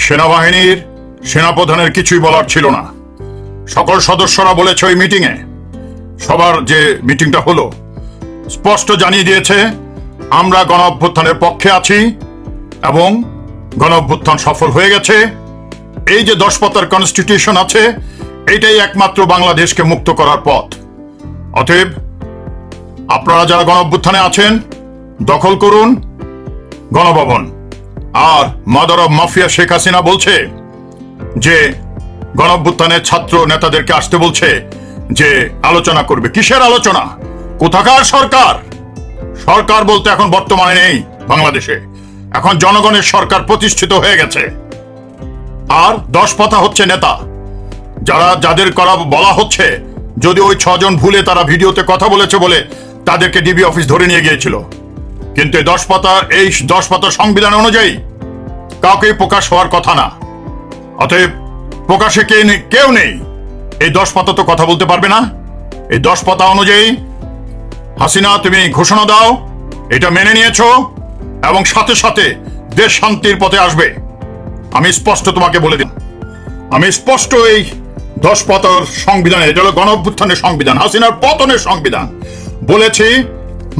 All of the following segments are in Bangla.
সেনাবাহিনীর সেনাপ্রধানের কিছুই বলার ছিল না। সকল সদস্যরা বলেছে ওই মিটিংয়ে, সবার যে মিটিংটা হলো, স্পষ্ট জানিয়ে দিয়েছে আমরা গণ অভ্যুত্থানের পক্ষে আছি এবং গণ অভ্যুত্থান সফল হয়ে গেছে। এই যে 10 পাতার কনস্টিটিউশন আছে, এটাই একমাত্র বাংলাদেশকে মুক্ত করার পথ। অতএব আপনারা যারা গণ অভ্যুত্থানে আছেন, দখল করুন গণভবন। আর mother of mafia Sheikh Hasina বলছে যে গণ অভ্যুত্থানের ছাত্র নেতাদেরকে আসতে বলছে যে আলোচনা করবে। কিসের আলোচনা? কোথাকার সরকার? সরকার বলতে এখন বর্তমানে নেই বাংলাদেশে। এখন জনগণের সরকার প্রতিষ্ঠিত হয়ে গেছে। আর 10 পাতা হচ্ছে নেতা, যাদের করা বলা হচ্ছে, যদি ওই 6 জন ভুলে তারা ভিডিওতে কথা বলেছে বলে তাদেরকে ডিবি অফিস ধরে নিয়ে গিয়েছিল। কিন্তু এই 10 পাতা সংবিধান অনুযায়ী কাউকেই প্রকাশ হওয়ার কথা না। অতএব প্রকাশে কেউ নেই। এই 10 পাতা তো কথা বলতে পারবে না। এই 10 পাতা অনুযায়ী হাসিনা, তুমি ঘোষণা দাও এটা মেনে নিয়েছো এবং সাথে সাথে দেশ শান্তির পথে আসবে। আমি স্পষ্ট তোমাকে বলে দিই, আমি স্পষ্ট এই 10 পাতার সংবিধানে, এটা হলো গণ অভ্যুত্থানের সংবিধান, হাসিনার পতনের সংবিধান, বলেছি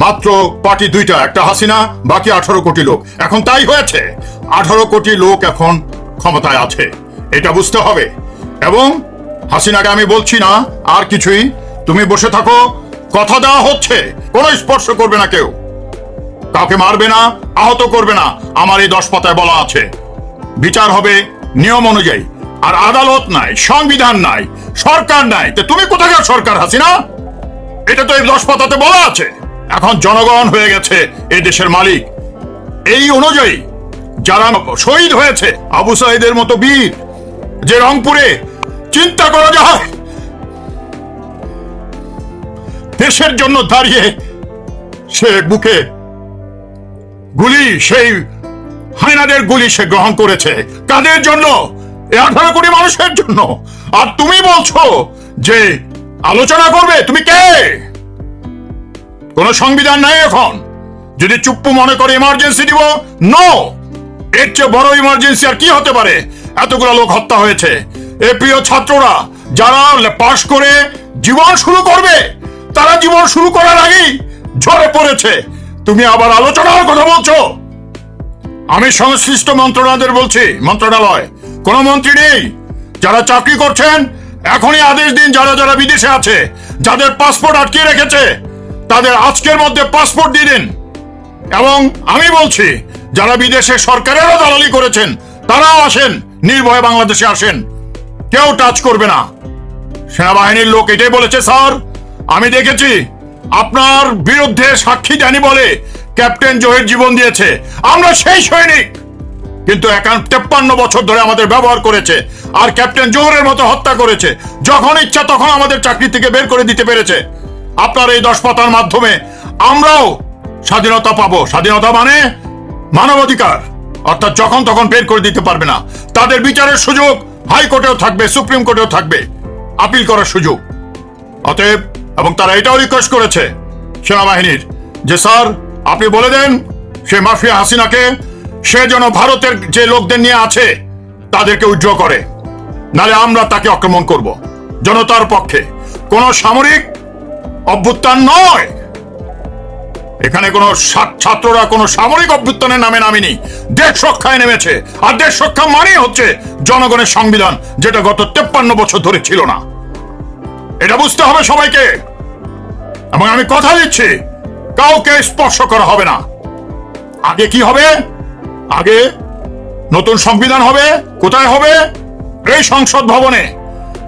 মাত্র পার্টি দুইটা, একটা হাসিনা, বাকি 18 কোটি লোক। এখন তাই হয়েছে, 18 কোটি লোক এখন ক্ষমতায় আছে, এটা বুঝতে হবে। এবং হাসিনাকে আমি বলছি না আর কিছুই, তুমি বসে থাকো, কথা দেওয়া হচ্ছে কোনো স্পর্শ করবে না, কেউ কাউকে মারবে না, আহত করবে না। আমার এই 10 পাতায় বলা আছে বিচার হবে নিয়ম অনুযায়ী। আর আদালত নাই, সংবিধান নাই, সরকার নাই, তো তুমি কোথাকার সরকার হাসিনা? এটা তো এই 10 পাতাতে বলা আছে। এখন জনগণ হয়ে গেছে এই দেশের মালিক। এই অনুযায়ী যারা শহীদ হয়েছে, আবু সাইদের মতো বীর, যে রংপুরে, চিন্তা করা যায় দেশের জন্য দাঁড়িয়ে সে বুকে গুলি, সেই হায়নাদের গুলি সে গ্রহণ করেছে। কাদের জন্য? 18 কোটি মানুষের জন্য। আর তুমি বলছো যে আলোচনা করবে? তুমি কে? কোন সংবিধান নাই এখন। যদি চুপ্পু মনে করে ইমার্জেন্সি দিব, নো, এর চেয়ে বড় ইমার্জেন্সি আর কি হতে পারে? এতগুলো লোক হত্যা হয়েছে। এ প্রিয় ছাত্ররা যারা পাশ করে জীবন শুরু করবে, তারা জীবন শুরু করার আগেই ঝরে পড়েছে। তুমি আবার আলোচনার কথা বলছো। আমি সংশ্লিষ্ট মন্ত্রণালয়, কোন মন্ত্রী নেই। যারা চাকরি করছেন এখনই আদেশ দিন, যারা বিদেশে আছে, যাদের পাসপোর্ট আটকিয়ে রেখেছে, তাদের আজকের মধ্যে পাসপোর্ট দিয়ে দিন। এবং আমি বলছি, যারা বিদেশে সরকারেরও দালালি করেছেন, তারাও আসেন, নির্ভয়ে বাংলাদেশে আসেন, কেউ টাচ করবে না। সেনাবাহিনীর লোক এটাই বলেছে, স্যার আমি দেখেছি আপনার বিরুদ্ধে সাক্ষী জানি বলে ক্যাপ্টেন জহির জীবন দিয়েছে। আমরা সেই সৈনিক, কিন্তু 53 বছর ধরে আমাদের ব্যবহার করেছে, আর ক্যাপ্টেন জোহরের মতো হত্যা করেছে। যখন ইচ্ছা তখন আমাদের চাকরি থেকে বের করে দিতে পেরেছে। আপনার এই 10 পাতার মাধ্যমে আমরাও স্বাধীনতা পাবো। স্বাধীনতা মানে মানবাধিকার, অর্থাৎ যখন তখন বের করে দিতে পারবে না। তাদের বিচারের সুযোগ হাইকোর্টেও থাকবে, সুপ্রিম কোর্টেও থাকবে, আপিল করার সুযোগ। অতএব, এবং তারা এটাও রিকোয়েস্ট করেছে সেনাবাহিনীর যে স্যার আপনি বলে দেন সে মাফিয়া হাসিনাকে, সে যেন ভারতের যে লোকদের নিয়ে আছে তাদেরকে উইথড্র করে, নালে আমরা তাকে আক্রমণ করব। জনতার পক্ষে কোন সামরিক অভ্যুত্থান নয়। এখানে কোন ছাত্ররা কোন সামরিক অভ্যুত্থানের নামে নামেনি, দেশ রক্ষায় নেমেছে। আর দেশ রক্ষা মানেই হচ্ছে জনগণের সংবিধান, যেটা গত 53 বছর ধরে ছিল না। এটা বুঝতে হবে সবাইকে। এবং আমি কথা দিচ্ছি, কাউকে স্পর্শ করা হবে না। আগে কি হবে? আগে নতুন সংবিধান হবে। কোথায় হবে? এই সংসদ ভবনে।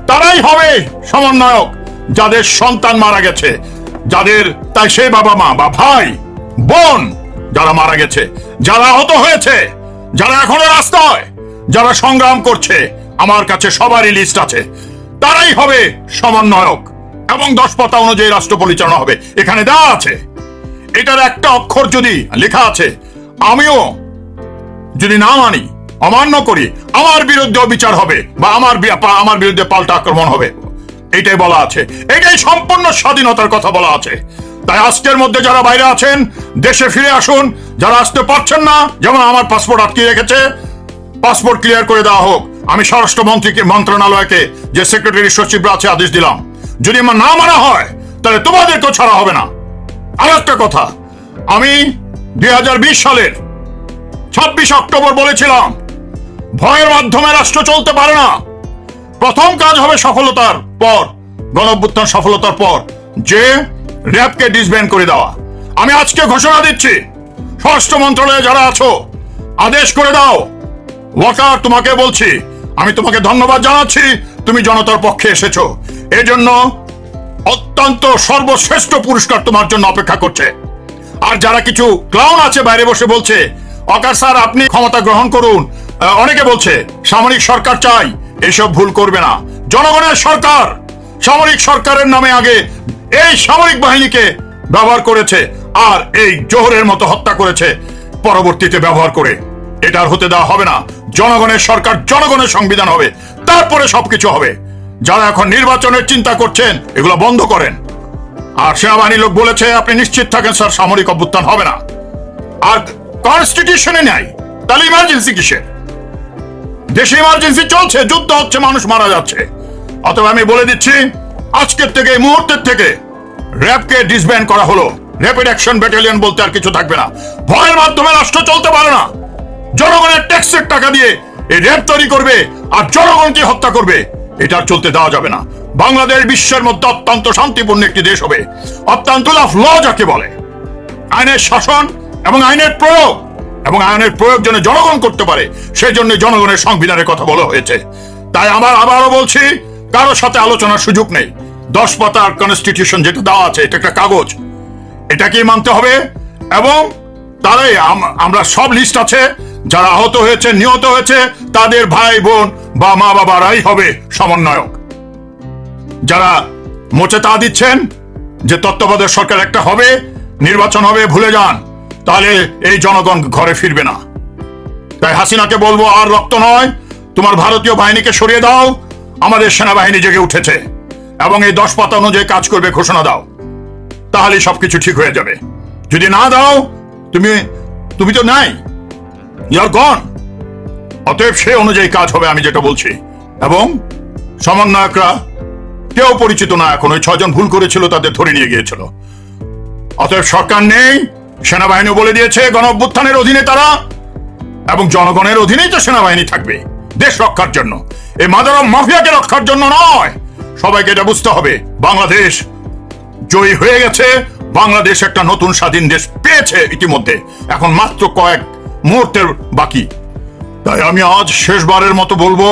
তারাই হবে সমন্বয়ক, যাদের সন্তান মারা গেছে, যাদের তাই সে বাবা মা বা ভাই বোন যারা মারা গেছে, যারা আহত হয়েছে, যারা এখনো রাস্তায়, যারা সংগ্রাম করছে, আমার কাছে সবারই লিস্ট আছে। তারাই হবে সমন্বয়ক এবং 10 পাতা অনুযায়ী রাষ্ট্র পরিচালনা হবে। এখানে দেওয়া আছে। এটার একটা অক্ষর যদি লেখা আছে, আমিও যদি না মানি, অমান্য করি, আমার বিরুদ্ধে বিচার হবে বা আমার বিরুদ্ধে পাল্টা আক্রমণ হবে, এটাই বলা আছে। এটাই সম্পূর্ণ স্বাধীনতার কথা বলা আছে। তাই আজকের মধ্যে যারা বাইরে আছেন দেশে ফিরে আসুন, যারা আসতে পারছেন না, যেমন আমার পাসপোর্ট আটকে রেখেছে, পাসপোর্ট ক্লিয়ার করে দেওয়া হোক। আমি স্বরাষ্ট্রমন্ত্রীকে মন্ত্রণালয়কে যে সেক্রেটারি সচিবরা আছে আদেশ দিলাম, যদি আমার না মানা হয় তাহলে তোমাদেরকেও ছাড়া হবে না। আর একটা কথা, আমি 2020 সালের 26 অক্টোবর বলেছিলাম ভয়ের মাধ্যমে রাষ্ট্র চলতে পারে না। প্রথম কাজ হবে সফলতার পর, গণঅভ্যুত্থান সফলতার পর, যে র্যাবকে ডিসব্যান্ড করে দেওয়া। আমি আজকে ঘোষণা দিচ্ছি, স্বরাষ্ট্র মন্ত্রণালয়ে যারা আছো আদেশ করে দাও। ওয়াকার, তোমাকে বলছি, আমি তোমাকে ধন্যবাদ জানাচ্ছি, তুমি জনতার পক্ষে এসেছো। এজন্য অত্যন্ত সর্বশ্রেষ্ঠ পুরস্কার তোমার জন্য অপেক্ষা করছে। আর যারা কিছু ক্লাউন আছে বাইরে বসে বলছে ওয়াকার স্যার আপনি ক্ষমতা গ্রহণ করুন, অনেকে বলছে সামরিক সরকার চাই, এসব ভুল করবে না। জনগণের সরকার, সামরিক সরকারের নামে আগে এই সামরিক বাহিনীকে ব্যবহার করেছে, আর এই জোহরের মতো হত্যা করেছে পরবর্তীতে ব্যবহার করে। এটা আর হতে দেওয়া হবে না। জনগণের সরকার, জনগণের সংবিধান হবে, তারপরে সবকিছু হবে। যারা এখন নির্বাচনের চিন্তা করছেন এগুলো বন্ধ করেন। আর সেনাবাহিনীর লোক বলেছে আপনি নিশ্চিত থাকেন স্যার সামরিক অভ্যুত্থান হবে না। আর কনস্টিটিউশনে নাই, তাহলে ইমার্জেন্সি কিসের? দেশে ইমার্জেন্সি চলছে, যুদ্ধ হচ্ছে, মানুষ মারা যাচ্ছে। অথবা আমি বলে দিচ্ছি আজকের থেকে, এই মুহূর্তের থেকে র্যাবকে ডিসব্যান্ড করা হলো। র্যাপিড অ্যাকশন ব্যাটালিয়ন বলতে আর কিছু থাকবে না। ভয়ের মাধ্যমে রাষ্ট্র চলতে পারে না। জনগণের ট্যাক্সের টাকা দিয়ে এই র্যাব তৈরি করবে আর জনগণকে হত্যা করবে, এটা আর চলতে দেওয়া যাবে না। বাংলাদেশ বিশ্বের মধ্যে অত্যন্ত শান্তিপূর্ণ একটি দেশ হবে। অত্যন্ত অফ ল যাকে বলে, আইনের শাসন এবং আইনের প্রয়োগ, এবং আইনের প্রয়োগ যেন জনগণ করতে পারে, সেই জন্য জনগণের সংবিধানের কথা বলা হয়েছে। তাই আমার আবারও বলছি, কারোর সাথে আলোচনার সুযোগ নেই। 10 পাতার কনস্টিটিউশন যেটা দেওয়া আছে, এটা একটা কাগজ, এটাকেই মানতে হবে। এবং তারাই আমরা সব লিস্ট আছে, যারা আহত হয়েছে, নিহত হয়েছে, তাদের ভাই বোন বা মা বাবারাই হবে সমন্বয়ক। যারা মোচে তা দিচ্ছেন যে তত্ত্বাবধায়ক সরকার একটা হবে, নির্বাচন হবে, ভুলে যান, তাহলে এই জনগণ ঘরে ফিরবে না। তাই হাসিনাকে বলবো, আর রক্ত নয়, তোমার ভারতীয় বাহিনীকে সরিয়ে দাও। আমাদের সেনাবাহিনী জেগে উঠেছে এবং এই 10 পাতা অনুযায়ী কাজ করবে, ঘোষণা দাও, তাহলে সবকিছু ঠিক হয়ে যাবে। যদি না দাও, তুমি তো নাই, ইউর গন। অতএব সে অনুযায়ী কাজ হবে, আমি যেটা বলছি। এবং সমন্বয়করা কেউ পরিচিত না এখন, ওই 6 জন ভুল করেছিল তাদের ধরে নিয়ে গিয়েছিল। অতএব সরকার নেই, সেনাবাহিনী বলে দিয়েছে গণঅভ্যুত্থানের অধীনে তারা, এবং জনগণের অধীনেই তো সেনাবাহিনী থাকবে দেশ রক্ষার জন্য, এই মাদার অফ মাফিয়াকে রক্ষার জন্য নয়। সবাইকে এটা বুঝতে হবে। বাংলাদেশ জয়ী হয়ে গেছে, বাংলাদেশ একটা নতুন স্বাধীন দেশ পেয়েছে ইতিমধ্যে, এখন মাত্র কয়েক মুহূর্তের বাকি। তাই আমি আজ শেষবারের মতো বলবো,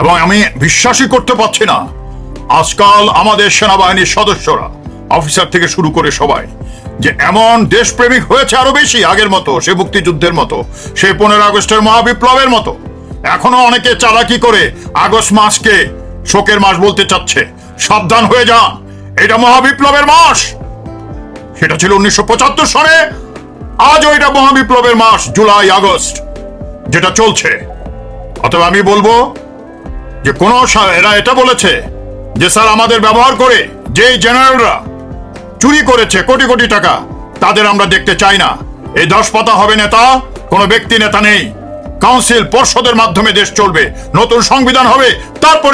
এবং আমি বিশ্বাসই করতে পারছি না আজকাল আমাদের সেনাবাহিনীর সদস্যরা, অফিসার থেকে শুরু করে সবাই, যে এমন দেশপ্রেমিক হয়েছে আরো বেশি আগের মতো, সে মুক্তিযুদ্ধের মতো, সে 15 আগস্টের মহাবিপ্লবের মতো। এখনো অনেকে চালাকি করে আগস্ট মাসকে শোকের মাস বলতে চাচ্ছে। সাবধান হয়ে যান, এটা মহাবিপ্লবের মাস। সেটা ছিল 1975 সালে, আজ ওইটা মহাবিপ্লবের মাস, জুলাই আগস্ট যেটা চলছে। অথবা আমি বলবো যে কোন, এরা এটা বলেছে যে স্যার আমাদের ব্যবহার করে যে জেনারেলরা চুরি করেছে কোটি কোটি টাকা, তাদের আমরা দেখতে চাই না। এই 10 পাতা হবে নেতা, কোনো ব্যক্তি নেতা নেই। কাউন্সিল, পর্ষদের মাধ্যমে দেশ চলবে, নতুন সংবিধান হবে, তারপর